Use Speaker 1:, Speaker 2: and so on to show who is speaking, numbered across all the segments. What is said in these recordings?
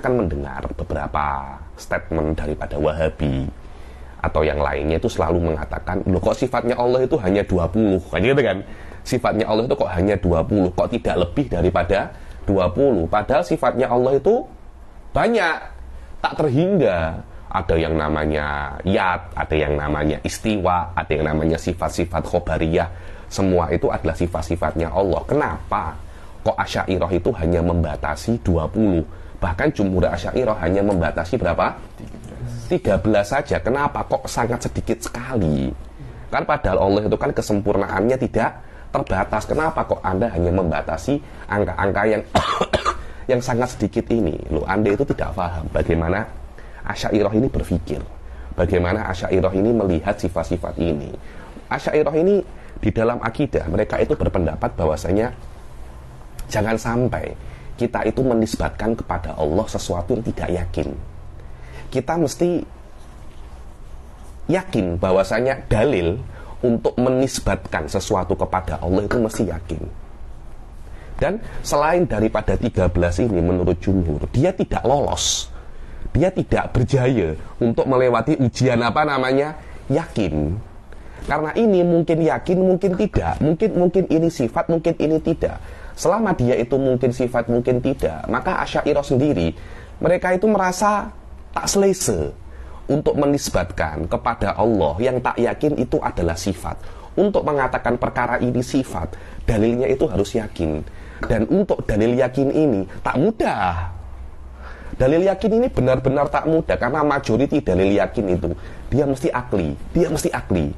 Speaker 1: akan mendengar beberapa statement daripada Wahabi atau yang lainnya itu selalu mengatakan, loh kok sifatnya Allah itu hanya 20, kan gitu kan? Sifatnya Allah itu kok hanya 20, kok tidak lebih daripada 20? Padahal sifatnya Allah itu banyak, tak terhingga. Ada yang namanya yad, ada yang namanya istiwa, ada yang namanya sifat-sifat khobariyah. Semua itu adalah sifat-sifatnya Allah. Kenapa kok Asy'ariyah itu hanya membatasi 20? Bahkan jumhur Asy'ariyah hanya membatasi berapa? 13 saja. Kenapa kok sangat sedikit sekali? Kan padahal Allah itu kan kesempurnaannya tidak terbatas. Kenapa kok Anda hanya membatasi angka-angka yang yang sangat sedikit ini? Loh, Anda itu tidak paham bagaimana Asy'ariyah ini berpikir, bagaimana Asy'ariyah ini melihat sifat-sifat ini. Asy'ariyah ini di dalam akidah mereka itu berpendapat bahwasanya jangan sampai kita itu menisbatkan kepada Allah sesuatu yang tidak yakin. Kita mesti yakin bahwasanya dalil untuk menisbatkan sesuatu kepada Allah itu mesti yakin. Dan selain daripada 13 ini menurut jumhur, dia tidak lolos. Dia tidak berjaya untuk melewati ujian yakin. Karena ini mungkin yakin, mungkin tidak. Mungkin ini sifat, mungkin ini tidak. Selama dia itu mungkin sifat, mungkin tidak, maka Asy'ariyah sendiri mereka itu merasa tak selesa untuk menisbatkan kepada Allah yang tak yakin itu adalah sifat. Untuk mengatakan perkara ini sifat, dalilnya itu harus yakin. Dan untuk dalil yakin ini tak mudah. Dalil yakin ini benar-benar tak mudah, karena majority dalil yakin itu dia mesti akli.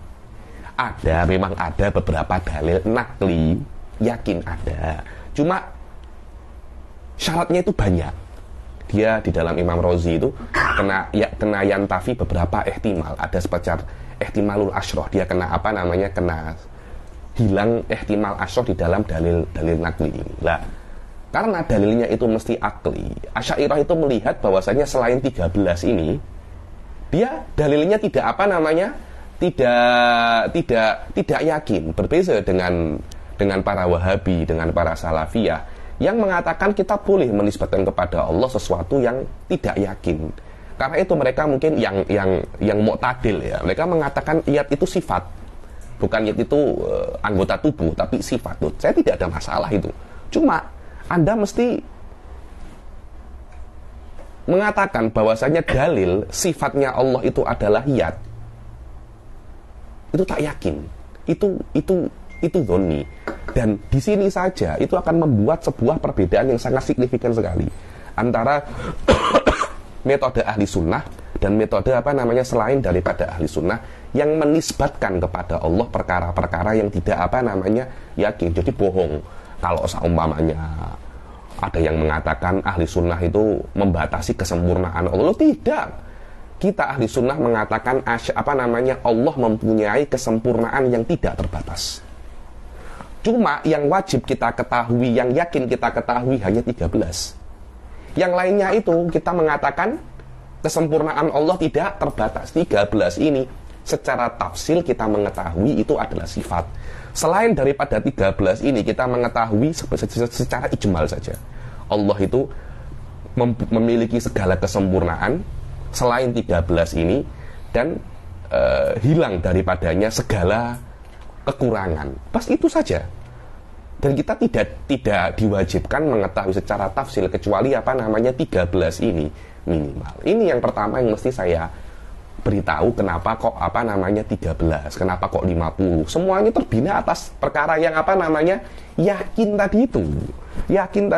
Speaker 1: Memang ada beberapa dalil nakli yakin ada. Cuma syaratnya itu banyak. Dia di dalam Imam Razi itu kena yantafi beberapa ihtimal. Ada seperti ihtimalul asyroh, dia kena kena hilang ihtimal asyroh di dalam dalil nakli ini. Lah, karena dalilnya itu mesti akli, Asy'ariyah itu melihat bahwasanya selain 13 ini, dia dalilnya tidak tidak yakin. Berbeda dengan para Wahabi, dengan para Salafiyah yang mengatakan kita boleh menisbatkan kepada Allah sesuatu yang tidak yakin. Karena itu mereka mungkin yang mu'tadil ya. Mereka mengatakan yad itu sifat. Bukan yad itu anggota tubuh, tapi sifat. Tuh, saya tidak ada masalah itu. Cuma Anda mesti mengatakan bahwasanya dalil sifatnya Allah itu adalah yad. Itu tak yakin. Itu dhonni. Dan di sini saja itu akan membuat sebuah perbedaan yang sangat signifikan sekali antara metode ahli sunnah dan metode selain daripada ahli sunnah yang menisbatkan kepada Allah perkara-perkara yang tidak yakin. Jadi bohong kalau seumpamanya ada yang mengatakan ahli sunnah itu membatasi kesempurnaan Allah. Tidak. Kita ahli sunnah mengatakan Allah mempunyai kesempurnaan yang tidak terbatas. Cuma yang wajib kita ketahui, yang yakin kita ketahui hanya 13. Yang lainnya itu kita mengatakan kesempurnaan Allah tidak terbatas. 13 ini secara tafsil kita mengetahui itu adalah sifat. Selain daripada 13 ini kita mengetahui secara ijmal saja, Allah itu memiliki segala kesempurnaan selain 13 ini, dan hilang daripadanya segala kekurangan. Pas itu saja. Dan kita tidak diwajibkan mengetahui secara tafsil kecuali 13 ini minimal. Ini yang pertama yang mesti saya beritahu, kenapa kok 13, kenapa kok 50. Semuanya terbina atas perkara yang yakin tadi itu. Yakin